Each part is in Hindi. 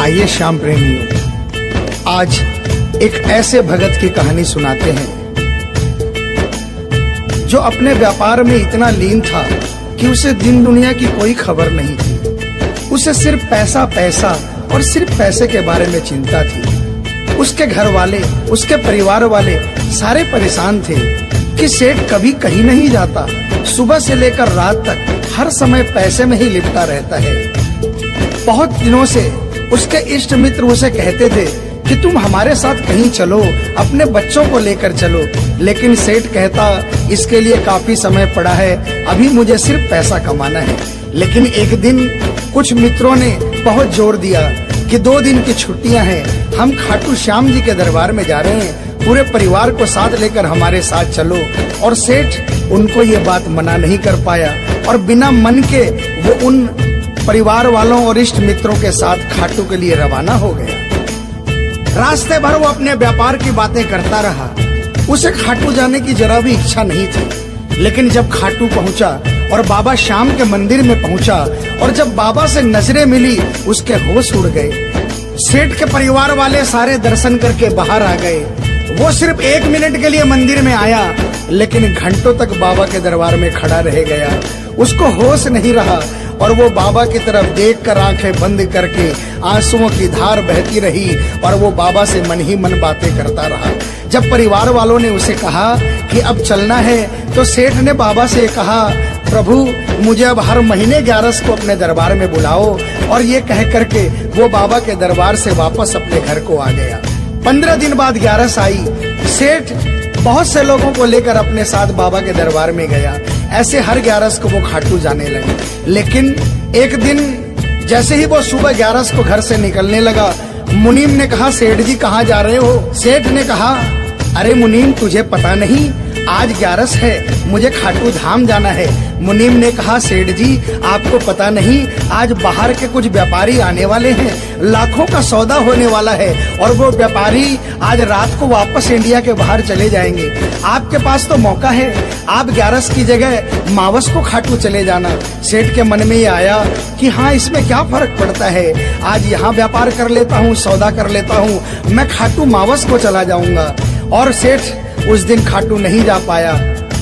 आइए श्याम प्रेमियों, आज एक ऐसे भगत की कहानी सुनाते हैं जो अपने व्यापार में इतना लीन था कि उसे दिन दुनिया की कोई खबर नहीं थी। उसे सिर्फ पैसा पैसा और सिर्फ पैसे के बारे में चिंता थी। उसके घर वाले, उसके परिवार वाले सारे परेशान थे कि सेठ कभी कहीं नहीं जाता, सुबह से लेकर रात तक हर समय पैसे में ही लिपटा रहता है। बहुत दिनों से उसके इष्ट मित्र उसे कहते थे कि तुम हमारे साथ कहीं चलो, अपने बच्चों को लेकर चलो, लेकिन सेठ कहता इसके लिए काफी समय पड़ा है, अभी मुझे सिर्फ पैसा कमाना है। लेकिन एक दिन कुछ मित्रों ने बहुत जोर दिया कि 2 दिन की छुट्टियां हैं, हम खाटू श्याम जी के दरबार में जा रहे हैं, पूरे परिवार को साथ लेकर हमारे साथ चलो। और सेठ उनको ये बात मना नहीं कर पाया और बिना मन के वो उन परिवार वालों और इष्ट मित्रों के साथ खाटू के लिए रवाना हो गया। रास्ते भर वो अपने व्यापार की बातें करता रहा। उसे खाटू जाने की जरा भी इच्छा नहीं थी। लेकिन जब खाटू पहुंचा और बाबा श्याम के मंदिर में पहुंचा और जब बाबा से नजरें मिली, उसके होश उड़ गए। सेठ के परिवार वाले सारे दर्शन करके बाहर आ गए। वो सिर्फ 1 मिनट के लिए मंदिर में आया, लेकिन घंटों तक बाबा के दरबार में खड़ा रह गया। उसको होश नहीं रहा और वो बाबा की तरफ देखकर आंखें बंद करके आंसुओं की धार बहती रही और वो बाबा से मन ही मन बातें करता रहा। जब परिवार वालों ने उसे कहा कि अब चलना है, तो सेठ ने बाबा से कहा, प्रभु मुझे अब हर महीने 11 को अपने दरबार में बुलाओ। और ये कह करके वो बाबा के दरबार से वापस अपने घर को आ गया। 15 दिन बाद 11 आई। सेठ बहुत से लोगों को लेकर अपने साथ बाबा के दरबार में गया। ऐसे हर 11 को वो खाटू जाने लगे। लेकिन एक दिन जैसे ही वो सुबह 11 को घर से निकलने लगा, मुनीम ने कहा, सेठ जी कहाँ जा रहे हो? सेठ ने कहा, अरे मुनीम तुझे पता नहीं, आज 11 है, मुझे खाटू धाम जाना है। मुनीम ने कहा, सेठ जी आपको पता नहीं, आज बाहर के कुछ व्यापारी आने वाले हैं, लाखों का सौदा होने वाला है और वो व्यापारी आज रात को वापस इंडिया के बाहर चले जाएंगे। आपके पास तो मौका है, आप 11 की जगह मावस को खाटू चले जाना। सेठ के मन में ये आया कि हाँ, इसमें क्या फर्क पड़ता है, आज यहाँ व्यापार कर लेता हूँ, सौदा कर लेता हूँ, मैं खाटू मावस को चला जाऊंगा। और सेठ उस दिन खाटू नहीं जा पाया।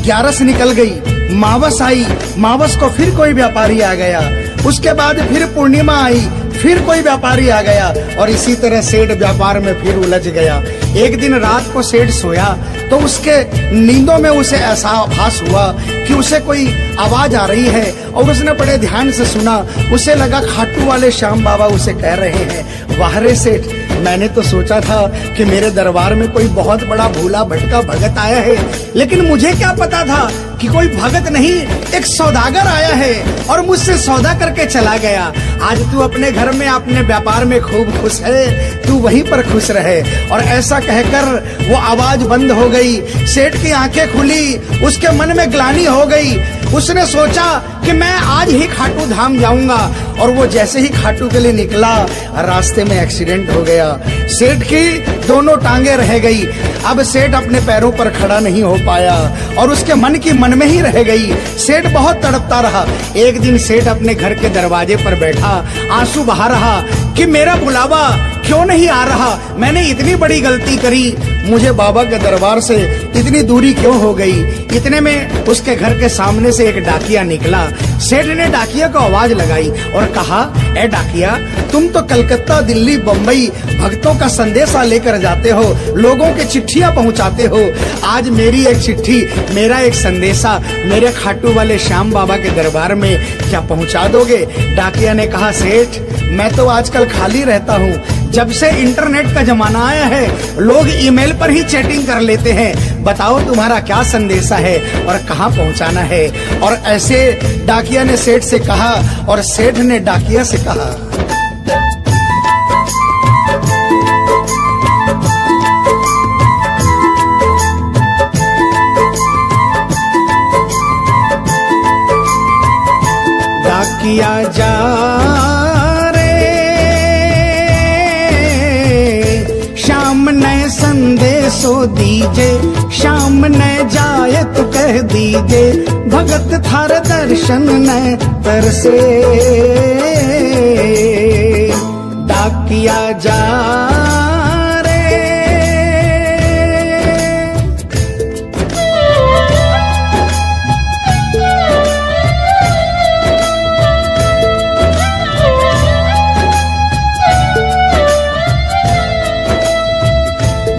11 निकल गई, मावस आई, मावस को फिर कोई व्यापारी आ गया। उसके बाद फिर पूर्णिमा आई, फिर कोई व्यापारी आ गया और इसी तरह सेठ व्यापार में फिर उलझ गया। एक दिन रात को सेठ सोया तो उसके नींदों में उसे ऐसा आभास हुआ कि उसे कोई आवाज आ रही है और उसने बड़े ध्यान से सुना। उसे लगा खाटू वाले श्याम बाबा उसे कह रहे हैं, वाह रे सेठ, मैंने तो सोचा था कि मेरे दरबार में कोई बहुत बड़ा भूला भटका भगत आया है, लेकिन मुझे क्या पता था कि कोई भगत नहीं, एक सौदागर आया है और मुझसे सौदा करके चला गया। आज तू अपने घर में, अपने व्यापार में खूब खुश है, तू वहीं पर खुश रहे। और ऐसा कहकर वो आवाज बंद हो गई। सेठ की आंखें खुली, उसके मन में ग्लानि हो गई। उसने सोचा कि मैं आज ही खाटू धाम जाऊंगा और वो जैसे ही खाटू के लिए निकला, रास्ते में एक्सीडेंट हो गया। सेठ की दोनों टांगे रह गई। अब सेठ अपने पैरों पर खड़ा नहीं हो पाया और उसके मन की मन में ही रह गई। सेठ बहुत तड़पता रहा। एक दिन सेठ अपने घर के दरवाजे पर बैठा, आंसू बहा रहा कि मेरा बुलावा क्यों नहीं आ रहा, मैंने इतनी बड़ी गलती करी, मुझे बाबा के दरबार से इतनी दूरी क्यों हो गई। इतने में उसके घर के सामने से एक डाकिया निकला। सेठ ने डाकिया को आवाज लगाई और कहा, ए डाकिया, तुम तो कलकत्ता, दिल्ली, बम्बई भक्तों का संदेशा लेकर जाते हो, लोगों के चिट्ठियां पहुंचाते हो। आज मेरी एक चिट्ठी, मेरा एक संदेशा मेरे खाटू वाले श्याम बाबा के दरबार में क्या पहुंचा दोगे? डाकिया ने कहा, सेठ मैं तो आजकल खाली रहता हूँ, जब से इंटरनेट का जमाना आया है लोग ईमेल पर ही चैटिंग कर लेते हैं, बताओ तुम्हारा क्या संदेशा है और कहाँ पहुँचाना है। और ऐसे डाकिया ने सेठ से कहा और सेठ ने डाकिया से कहा। डाकिया जा संदेशो दीजे, शाम न जाए तो कह दीजे, भगत थार दर्शन न तरसे। डाक डाकिया जा रे।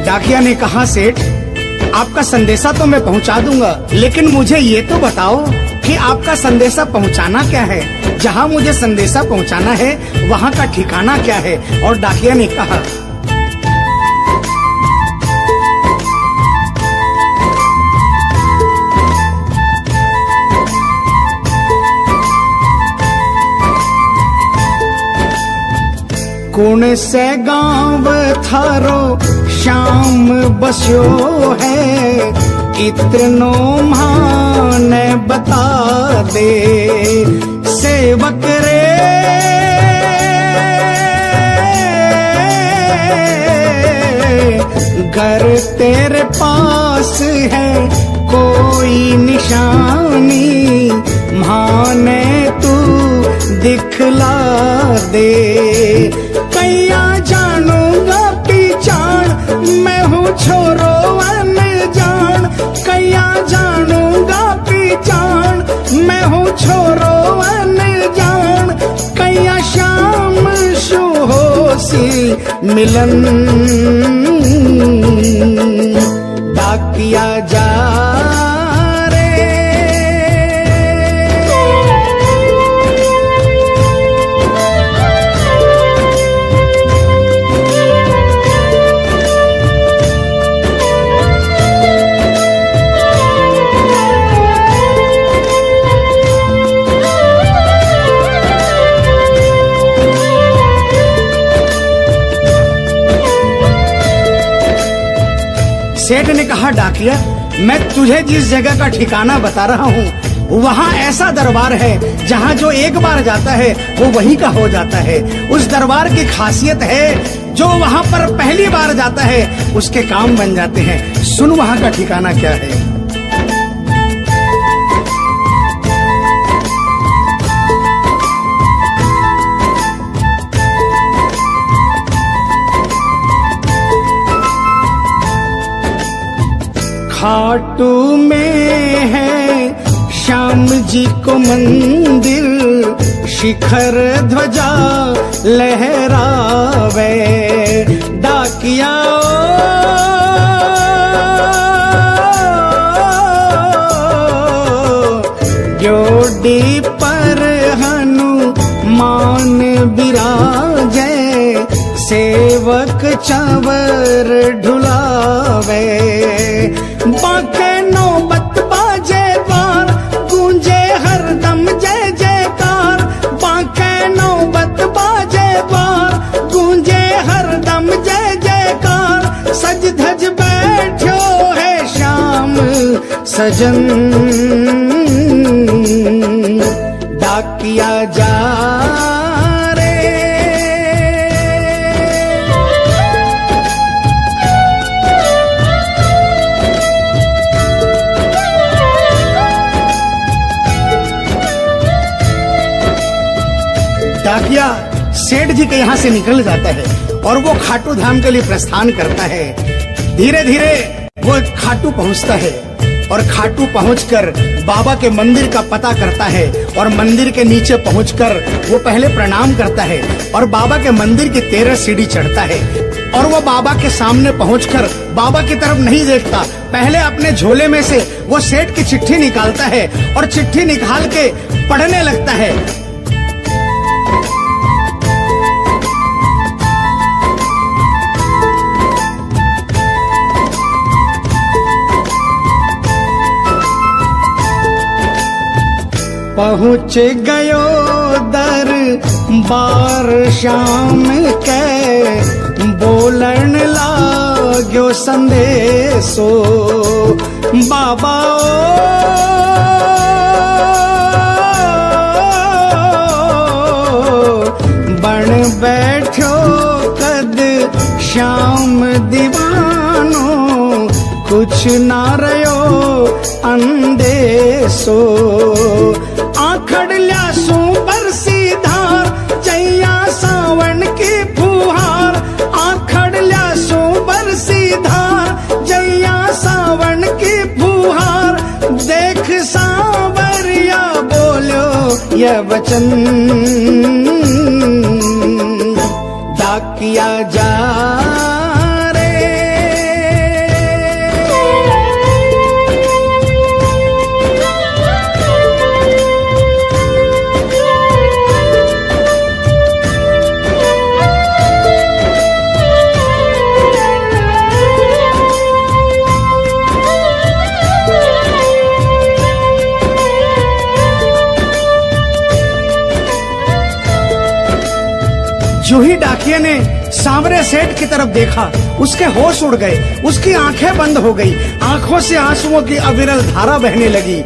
डाकिया ने कहा, सेठ आपका संदेशा तो मैं पहुंचा दूंगा, लेकिन मुझे ये तो बताओ कि आपका संदेशा पहुंचाना क्या है। जहां मुझे संदेशा पहुंचाना है वहां का ठिकाना क्या है। और डाकिया ने कहा, कौन से गांव थारो शाम बस्यो है, इतनो मान बता दे सेवक रे। घर तेरे पास है कोई निशानी, माने तू दिखला दे। कैया जानूंगा पहचान, मैं हूँ छोरो अनजान। कैया जानूंगा पहचान, मैं हूँ छोरो अनजान। कैया शाम शु होसी मिलन, डाकिया जा रे। सेठ ने कहा, डाकिया मैं तुझे जिस जगह का ठिकाना बता रहा हूँ वहाँ ऐसा दरबार है जहाँ जो एक बार जाता है वो वहीं का हो जाता है। उस दरबार की खासियत है जो वहाँ पर पहली बार जाता है उसके काम बन जाते हैं। सुन वहाँ का ठिकाना क्या है। खाटू में है श्याम जी को मंदिर, शिखर ध्वजा लहरावे। डाकिया जोड़ी पर हनुमान बिराजे, सेवक चंवर ढुलावे। बाके नौबत बाजे बार, गूंजे हरदम जय जयकार। बाके नौबत बाजे बार, गूंजे हरदम जय जयकार। सज धज बैठो है श्याम सजन, डाकिया जा डाकिया सेठ जी के यहाँ से निकल जाता है और वो खाटू धाम के लिए प्रस्थान करता है। धीरे धीरे वो खाटू पहुँचता है और खाटू पहुंचकर बाबा के मंदिर का पता करता है और मंदिर के नीचे पहुंचकर वो पहले प्रणाम करता है और बाबा के मंदिर की 13 सीढ़ी चढ़ता है। और वो बाबा के सामने पहुंचकर बाबा की तरफ नहीं देखता, पहले अपने झोले में से वो सेठ की चिट्ठी निकालता है और चिट्ठी निकाल के पढ़ने लगता है। पहुँच गयो दरबार श्याम के, बोलन लाग्यो संदेशो। बाबा बन बैठो कद श्याम दीवानो, कुछ ना रयो अंदेशो। आखड़ ल्यासू बरसी धार, जैया सावन की फुहार। यह वचन डाकिया जा रे। जो ही डाकिया ने सांवरे सेठ की तरफ देखा, उसके होश उड़ गए, उसकी आंखें बंद हो गई, आंखों से आंसुओं की अविरल धारा बहने लगी।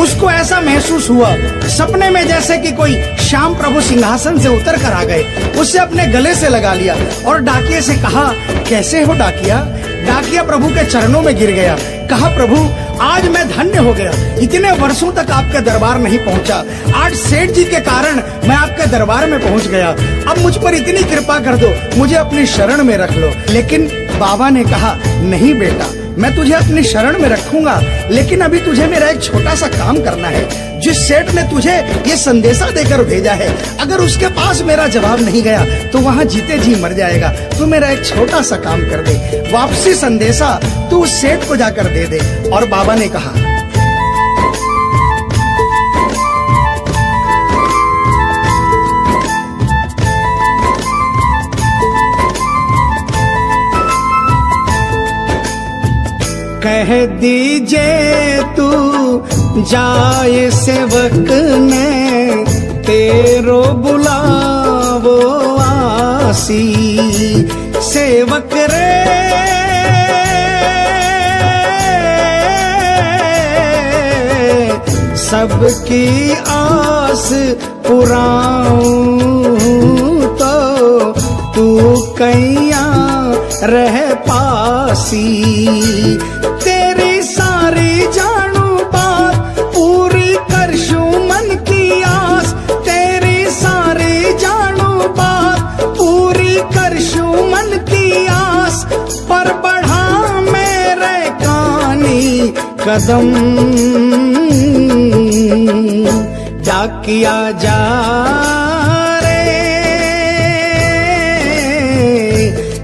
उसको ऐसा महसूस हुआ सपने में जैसे कि कोई श्याम प्रभु सिंहासन से उतर कर आ गए। उसे अपने गले से लगा लिया और डाकिया से कहा, कैसे हो डाकिया? डाकिया प्रभु के चरणों में गिर गया, कहा, प्रभु आज मैं धन्य हो गया, इतने वर्षों तक आपके दरबार नहीं पहुंचा, आज सेठ जी के कारण मैं आपके दरबार में पहुंच गया। अब मुझ पर इतनी कृपा कर दो, मुझे अपनी शरण में रख लो। लेकिन बाबा ने कहा, नहीं बेटा, मैं तुझे अपनी शरण में रखूंगा, लेकिन अभी तुझे मेरा एक छोटा सा काम करना है। जिस सेठ ने तुझे ये संदेशा देकर भेजा है, अगर उसके पास मेरा जवाब नहीं गया तो वहाँ जीते जी मर जाएगा। तू मेरा एक छोटा सा काम कर दे, वापसी संदेशा तू उस सेठ को जाकर दे दे। और बाबा ने कहा, कह दीजिए तू जाए सेवक ने तेरो बुलावो आसी। सेवक रे सबकी आस पुराऊं तो तू कैया रह पासी। तेरी सारी जानू बात पूरी करशू मन की आस। तेरी सारी जानू बात पूरी करशू मन की आस। पर बढ़ा मेरे कानी कदम डाकिया जा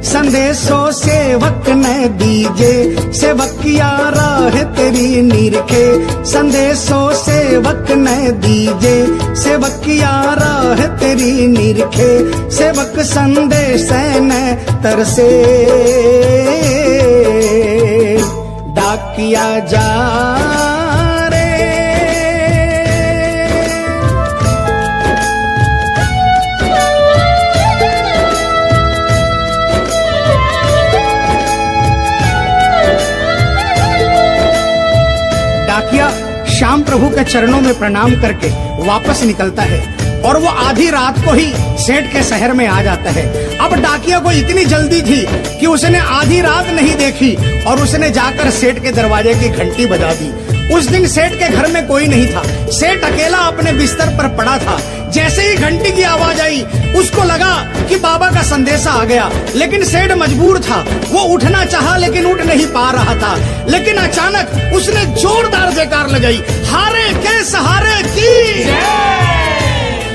संदेशो सेवक ने दीजे, सेवकिया राह तेरी निरखे। संदेशो सेवक ने दीजे, सेवकिया राह तेरी निरखे। सेवक संदेश ने तरसे डाकिया जा डाकिया श्याम प्रभु के चरणों में प्रणाम करके वापस निकलता है और वो आधी रात को ही सेठ के शहर में आ जाता है। अब डाकिया को इतनी जल्दी थी कि उसने आधी रात नहीं देखी और उसने जाकर सेठ के दरवाजे की घंटी बजा दी। उस दिन सेठ के घर में कोई नहीं था, सेठ अकेला अपने बिस्तर पर पड़ा था। जैसे ही घंटी की आवाज आई उसको लगा कि बाबा का संदेशा आ गया, लेकिन सेठ मजबूर था, वो उठना चाहा लेकिन उठ नहीं पा रहा था। लेकिन अचानक उसने जोरदार जयकार लगाई, हारे के सहारे की।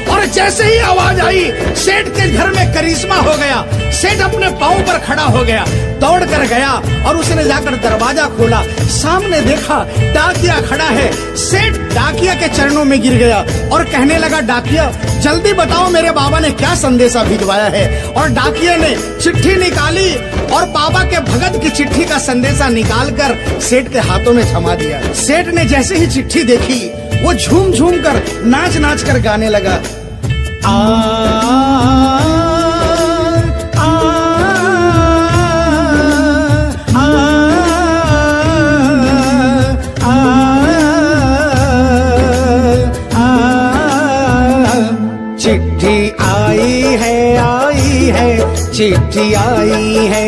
और जैसे ही आवाज आई सेठ के घर में करिश्मा हो गया। सेठ अपने पांव पर खड़ा हो गया, दौड़ कर गया और उसने जाकर दरवाजा खोला। सामने देखा डाकिया खड़ा है। सेठ डाकिया के चरणों में गिर गया और कहने लगा, डाकिया जल्दी बताओ मेरे बाबा ने क्या संदेशा भिजवाया है। और डाकिया ने चिट्ठी निकाली और बाबा के भगत की चिट्ठी का संदेशा निकालकर सेठ के हाथों में थमा दिया। सेठ ने जैसे ही चिट्ठी देखी वो झूम झूम कर नाच नाच कर गाने लगा, चिट्ठी आई है, चिट्ठी आई है,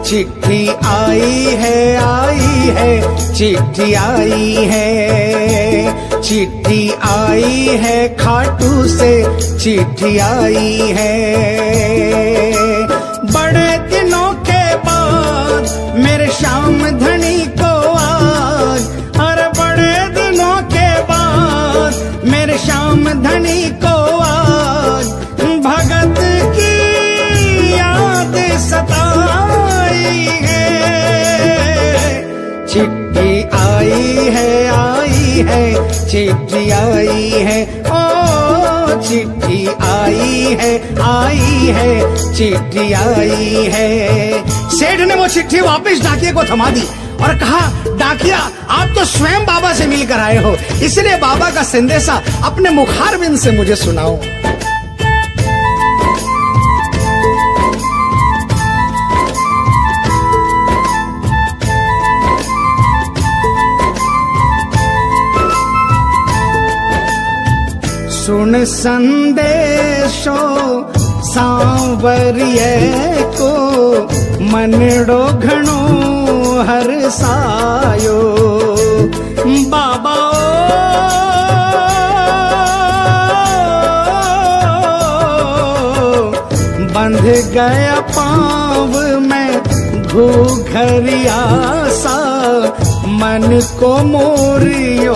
चिट्ठी आई है, चिट्ठी आई है, चिट्ठी आई है, खाटू से चिट्ठी आई है। बड़े दिनों के बाद मेरे श्याम धनी को आज, अरे बड़े दिनों के बाद मेरे श्याम चिट्ठी आई है, ओ चिट्ठी आई है, चिट्ठी आई है। सेठ ने वो चिट्ठी वापस डाकिये को थमा दी और कहा, डाकिया आप तो स्वयं बाबा से मिलकर आए हो, इसलिए बाबा का संदेशा अपने मुखारबिंद से मुझे सुनाओ। सुन संदेशो सांवरिये को, मनड़ो घणो हरसायो। बाबा बंध गया पाँव में घूघरिया सा, मन को मोरियो